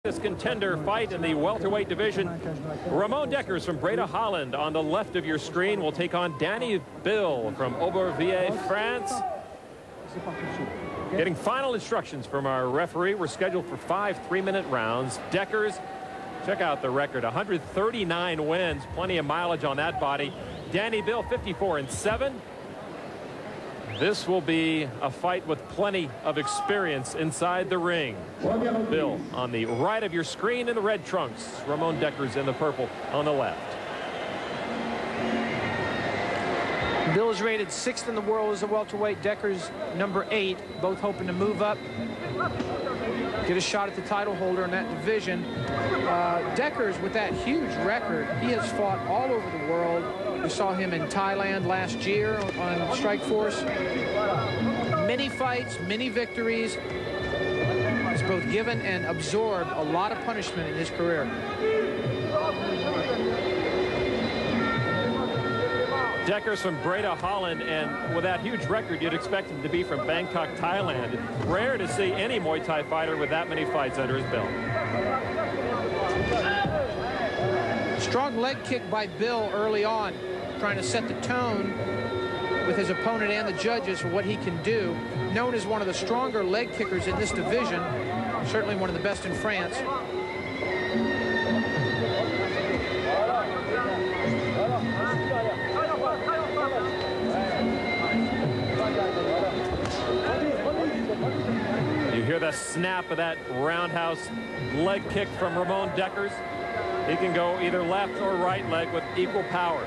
This contender fight in the welterweight division. Ramon Dekkers from Breda, Holland on the left of your screen will take on Dany from Aubervilliers, France. Getting final instructions from our referee. We're scheduled for 5 3-minute rounds. Dekkers, check out the record, 139 wins, plenty of mileage on that body. Dany 54-7. This will be a fight with plenty of experience inside the ring. Bill on the right of your screen in the red trunks. Ramon Dekkers in the purple on the left. Bill is rated 6th in the world as a welterweight. Dekkers number 8, both hoping to move up, get a shot at the title holder in that division. Dekkers, with that huge record, he has fought all over the world. We saw him in Thailand last year on Strikeforce. Many fights, many victories. He's both given and absorbed a lot of punishment in his career. Dekkers from Breda, Holland, and with that huge record, you'd expect him to be from Bangkok, Thailand. Rare to see any Muay Thai fighter with that many fights under his belt. Strong leg kick by Bill early on, trying to set the tone with his opponent and the judges for what he can do. Known as one of the stronger leg kickers in this division, certainly one of the best in France. You hear the snap of that roundhouse leg kick from Ramon Dekkers. He can go either left or right leg with equal power.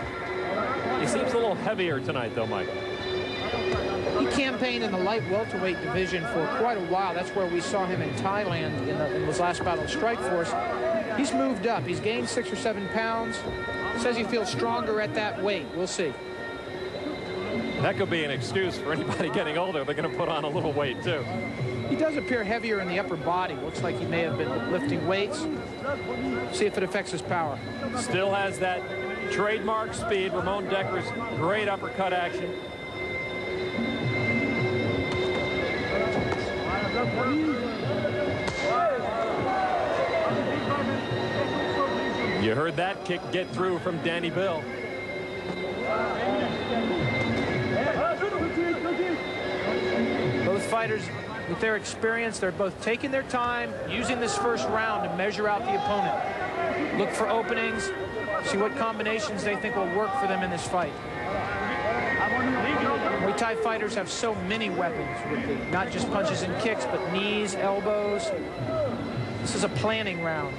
He seems a little heavier tonight, though, Mike. He campaigned in the light welterweight division for quite a while. That's where we saw him in Thailand in his last battle in Strikeforce. He's moved up. He's gained 6 or 7 pounds. Says he feels stronger at that weight. We'll see. That could be an excuse for anybody getting older. They're going to put on a little weight, too. He does appear heavier in the upper body. Looks like he may have been lifting weights. See if it affects his power. Still has that trademark speed. Ramon Dekkers, great uppercut action. You heard that kick get through from Dany Bill. Both fighters, with their experience, they're both taking their time, using this first round to measure out the opponent. Look for openings, see what combinations they think will work for them in this fight. Muay Thai fighters have so many weapons, not just punches and kicks, but knees, elbows. This is a planning round.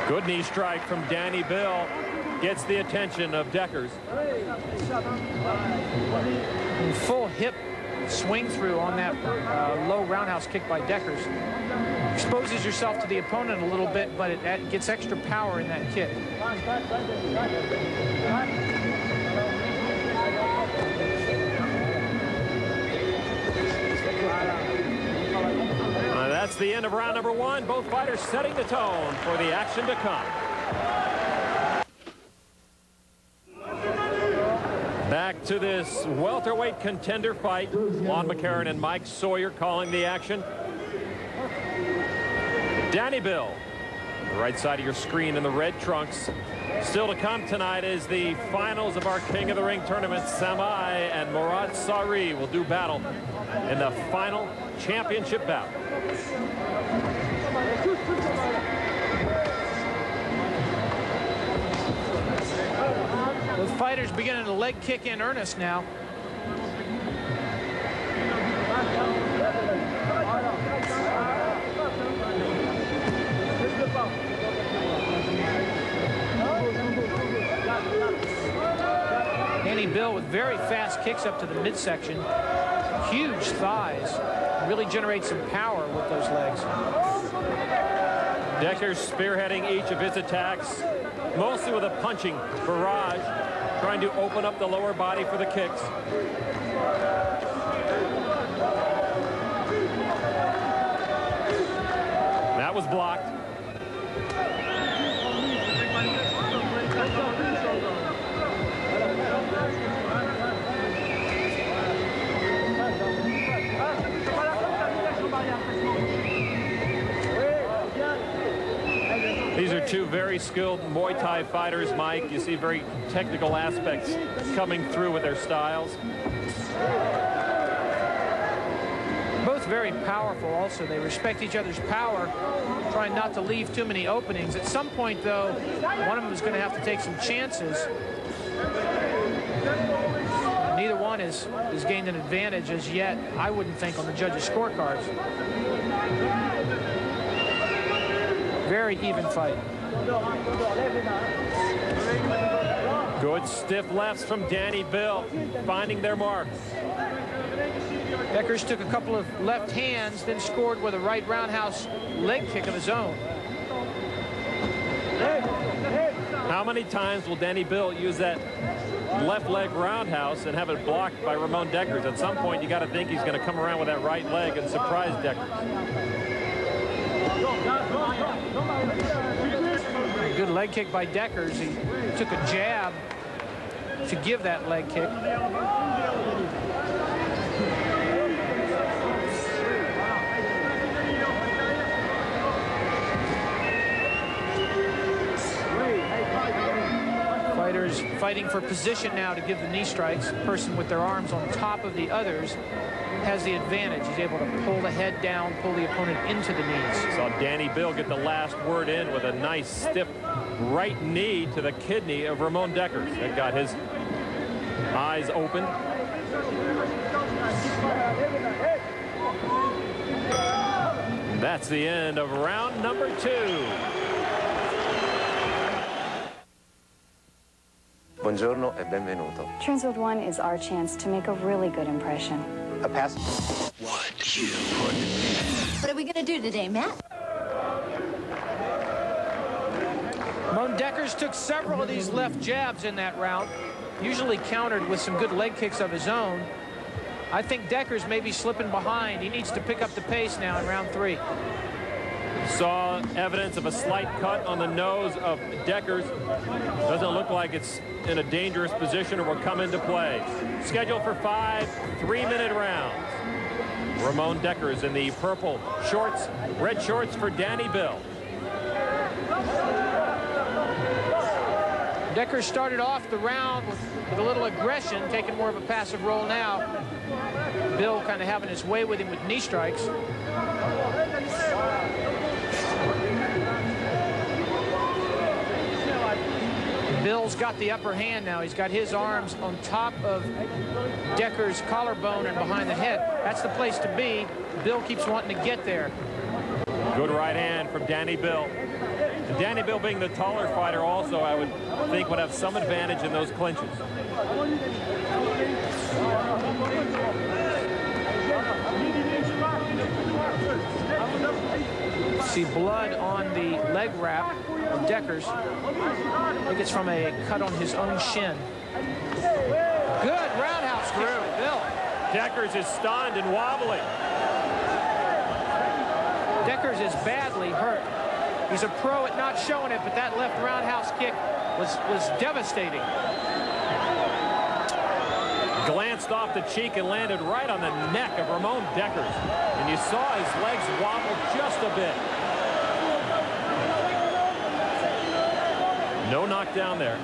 Good knee strike from Dany Bill. Gets the attention of Dekkers. Full hip swing through on that low roundhouse kick by Dekkers. Exposes yourself to the opponent a little bit, but it gets extra power in that kick. That's the end of round number 1. Both fighters setting the tone for the action to come. Back to this welterweight contender fight. Lon McCarron and Mike Sawyer calling the action. Dany Bill, the right side of your screen in the red trunks. Still to come tonight is the finals of our King of the Ring tournament. Samai and Murad Sari will do battle in the final championship bout. Both fighters beginning to leg kick in earnest now. Dany Bill with very fast kicks up to the midsection. Huge thighs. Really generates some power with those legs. Dekkers spearheading each of his attacks, mostly with a punching barrage, trying to open up the lower body for the kicks. That was blocked. These are two very skilled Muay Thai fighters, Mike. You see very technical aspects coming through with their styles. Both very powerful also. They respect each other's power, trying not to leave too many openings. At some point, though, one of them is going to have to take some chances. Neither one has gained an advantage as yet, I wouldn't think, on the judges' scorecards. Very even fight. Good stiff lefts from Dany Bill, finding their marks. Dekkers took a couple of left hands, then scored with a right roundhouse leg kick of his own. How many times will Dany Bill use that left leg roundhouse and have it blocked by Ramon Dekkers? At some point, you got to think he's going to come around with that right leg and surprise Dekkers. Good leg kick by Dekkers. He took a jab to give that leg kick. Fighters fighting for position now to give the knee strikes. The person with their arms on top of the others has the advantage. He's able to pull the head down, pull the opponent into the knees. Saw Dany Bill get the last word in with a nice stiff right knee to the kidney of Ramon Dekkers. That got his eyes open. That's the end of round number 2. Buongiorno e benvenuto. Transworld 1 is our chance to make a really good impression. A pass. What are we going to do today, Matt? Ramon Dekkers took several of these left jabs in that round, usually countered with some good leg kicks of his own. I think Dekkers may be slipping behind. He needs to pick up the pace now in round 3. Saw evidence of a slight cut on the nose of Dekkers. Doesn't look like it's in a dangerous position or will come into play. Scheduled for 5 3-minute rounds. Ramon Dekkers in the purple shorts, red shorts for Dany Bill. Dekkers started off the round with a little aggression, taking more of a passive role now. Bill kind of having his way with him with knee strikes. Bill's got the upper hand now. He's got his arms on top of Dekkers' collarbone and behind the head. That's the place to be. Bill keeps wanting to get there. Good right hand from Dany Bill. And Dany Bill, being the taller fighter, also, I would think, would have some advantage in those clinches. See blood on the leg wrap of Dekkers. I think it's from a cut on his own shin. Good roundhouse kick from Bill. Dekkers is stunned and wobbly. Dekkers is badly hurt. He's a pro at not showing it, but that left roundhouse kick was devastating. Glanced off the cheek and landed right on the neck of Ramon Dekkers. And you saw his legs wobble just a bit. No knockdown there.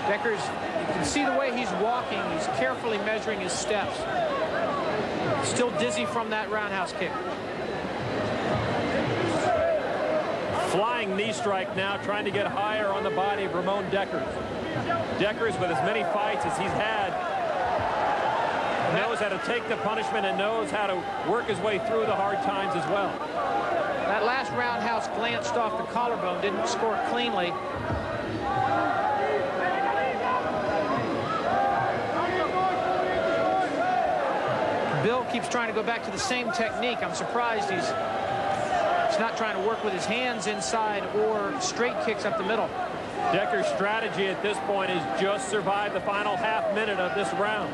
Dekkers, you can see the way he's walking. He's carefully measuring his steps. Still dizzy from that roundhouse kick. Flying knee strike now, trying to get higher on the body of Ramon Dekkers. Dekkers, with as many fights as he's had, knows how to take the punishment and knows how to work his way through the hard times as well. That last roundhouse glanced off the collarbone, didn't score cleanly. Bill keeps trying to go back to the same technique. I'm surprised he's not trying to work with his hands inside or straight kicks up the middle. Dekkers' strategy at this point is just survive the final half minute of this round.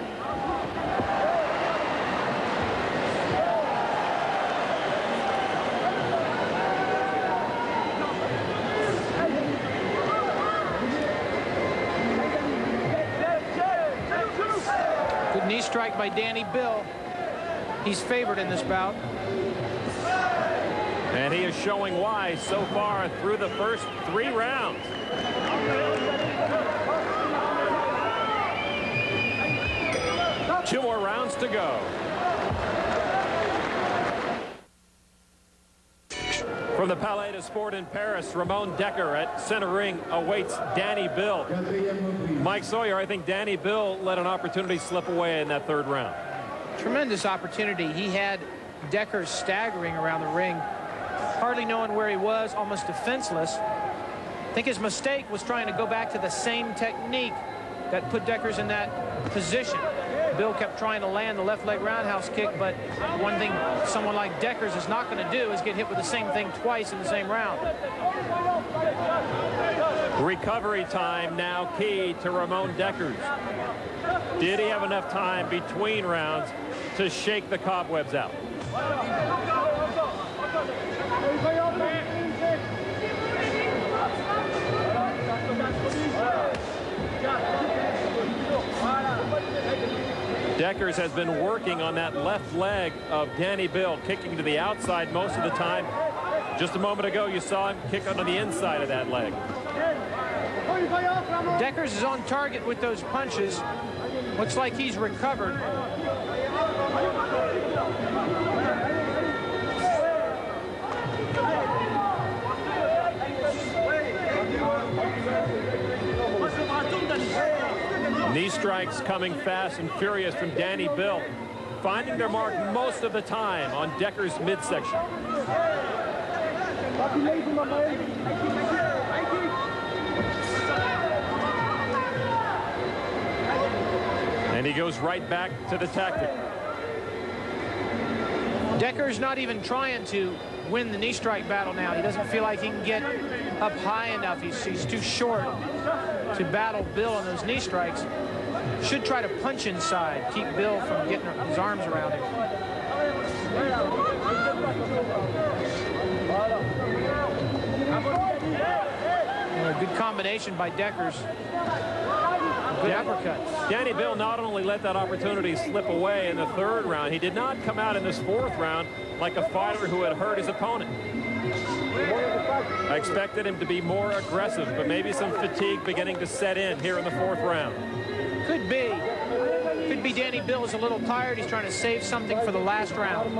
Good knee strike by Dany Bill. He's favored in this bout. And he is showing why so far through the first 3 rounds. Two more rounds to go. From the Palais de Sport in Paris, Ramon Dekkers at center ring awaits Dany Bill. Mike Sawyer, I think Dany Bill let an opportunity slip away in that 3rd round. Tremendous opportunity. He had Dekkers staggering around the ring, hardly knowing where he was, almost defenseless. I think his mistake was trying to go back to the same technique that put Dekkers in that position. Bill kept trying to land the left leg roundhouse kick, but one thing someone like Dekkers is not going to do is get hit with the same thing twice in the same round. Recovery time now key to Ramon Dekkers. Did he have enough time between rounds to shake the cobwebs out? Dekkers has been working on that left leg of Dany Bill, kicking to the outside most of the time. Just a moment ago, you saw him kick onto the inside of that leg. Dekkers is on target with those punches. Looks like he's recovered. Knee strikes coming fast and furious from Dany Bill, finding their mark most of the time on Dekkers' midsection. And he goes right back to the tactic. Dekkers not even trying to win the knee strike battle now. He doesn't feel like he can get up high enough. He's too short to battle Bill on those knee strikes. Should try to punch inside, keep Bill from getting his arms around him. And a good combination by Dekkers. Good uppercut. Dany Bill not only let that opportunity slip away in the 3rd round, he did not come out in this 4th round like a fighter who had hurt his opponent. I expected him to be more aggressive, but maybe some fatigue beginning to set in here in the 4th round. Could be. Could be Dany Bill is a little tired. He's trying to save something for the last round.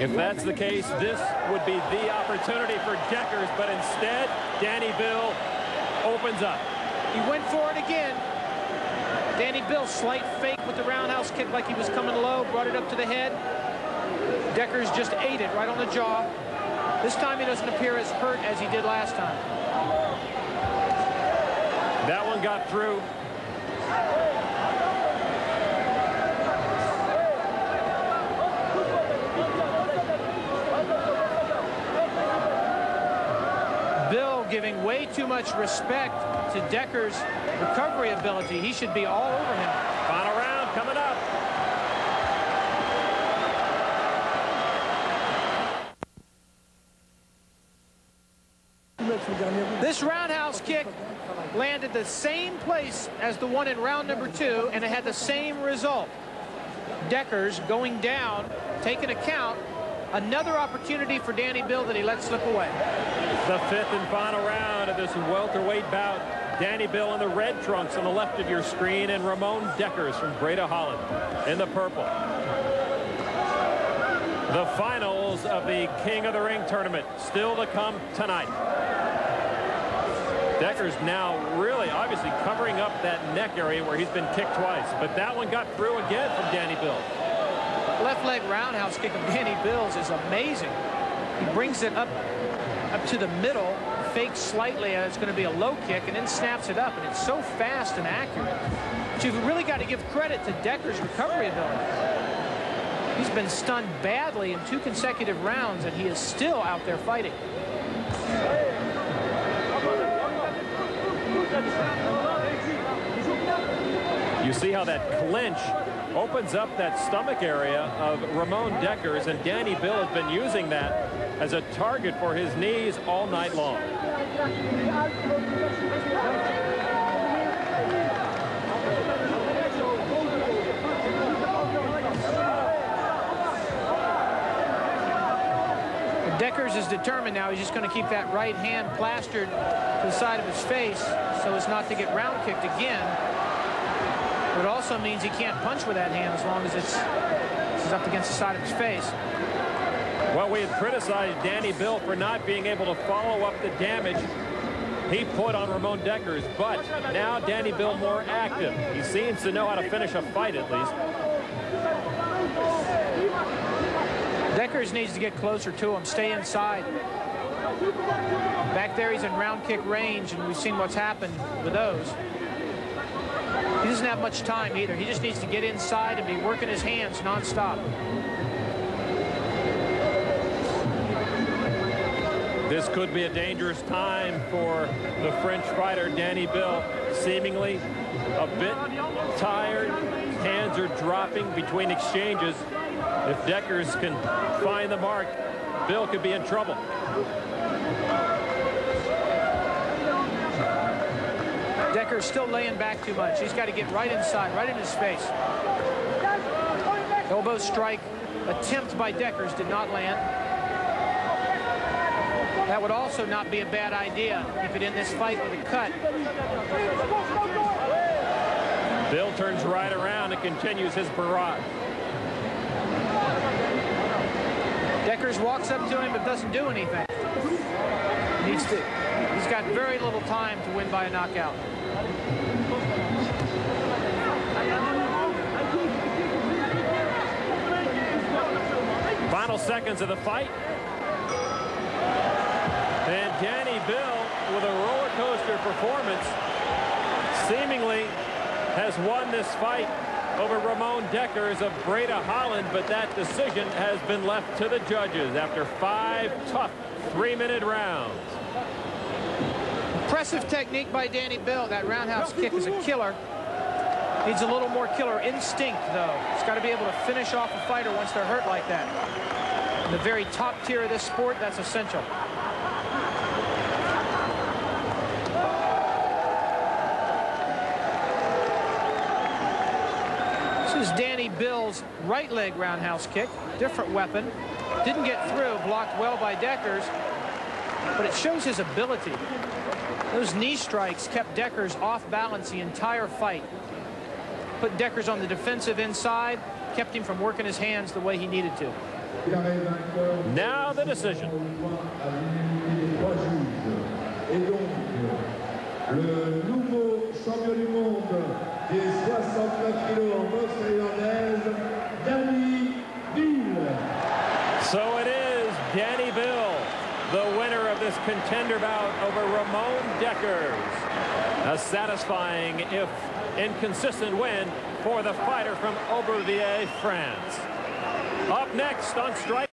If that's the case, this would be the opportunity for Dekkers, but instead, Dany Bill opens up. He went for it again. Dany Bill, slight fake with the roundhouse kick like he was coming low, brought it up to the head. Dekkers just ate it right on the jaw. This time he doesn't appear as hurt as he did last time. That one got through. Bill giving way too much respect to Dekkers' recovery ability. He should be all over him. Final round coming up. This roundhouse kick landed the same place as the one in round number 2, and it had the same result. Dekkers going down, taking a count. Another opportunity for Dany Bill that he let slip away. The 5th and final round of this welterweight bout. Dany Bill in the red trunks on the left of your screen, and Ramon Dekkers from Greater Holland in the purple. The finals of the King of the Ring tournament still to come tonight. Dekkers now really obviously covering up that neck area where he's been kicked twice, but that one got through again from Dany Bill. Left leg roundhouse kick of Dany Bill's is amazing. He brings it up to the middle, fakes slightly, and it's going to be a low kick, and then snaps it up, and it's so fast and accurate. But you've really got to give credit to Dekkers' recovery ability. He's been stunned badly in 2 consecutive rounds, and he is still out there fighting. You see how that clinch opens up that stomach area of Ramon Dekkers, and Dany Bill has been using that as a target for his knees all night long. Dekkers is determined now. He's just going to keep that right hand plastered to the side of his face so as not to get round kicked again. But it also means he can't punch with that hand as long as it's up against the side of his face. Well, we had criticized Dany Bill for not being able to follow up the damage he put on Ramon Dekkers, but now Dany Bill more active. He seems to know how to finish a fight at least. Dekkers needs to get closer to him, stay inside. Back there he's in round kick range, and we've seen what's happened with those. He doesn't have much time either. He just needs to get inside and be working his hands nonstop. This could be a dangerous time for the French fighter Dany Bill. Seemingly a bit tired. Hands are dropping between exchanges. If Dekkers can find the mark, Bill could be in trouble. Dekkers still laying back too much. He's got to get right inside, right in his face. Elbow strike attempt by Dekkers did not land. That would also not be a bad idea. Keep it in this fight with a cut. Bill turns right around and continues his barrage. Dekkers walks up to him but doesn't do anything. He's got very little time to win by a knockout. Final seconds of the fight. And Dany Bill, with a roller coaster performance, seemingly has won this fight over Ramon Dekkers of Breda, Holland, but that decision has been left to the judges after 5 tough 3-minute rounds. Impressive technique by Dany Bill. That roundhouse kick is a killer. Needs a little more killer instinct, though. He's got to be able to finish off a fighter once they're hurt like that. In the very top tier of this sport, that's essential. This is Dany Bill's right leg roundhouse kick. Different weapon. Didn't get through. Blocked well by Dekkers. But it shows his ability. Those knee strikes kept Dekkers off balance the entire fight. Put Dekkers on the defensive inside. Kept him from working his hands the way he needed to. Now the decision. Le nouveau champion du monde des 69 kilos en boxe thaïlandaise, Dany Bill. So it is Dany Bill, the winner of this contender bout over Ramon Dekkers. A satisfying, if inconsistent, win for the fighter from Aubervilliers, France. Up next on Strike.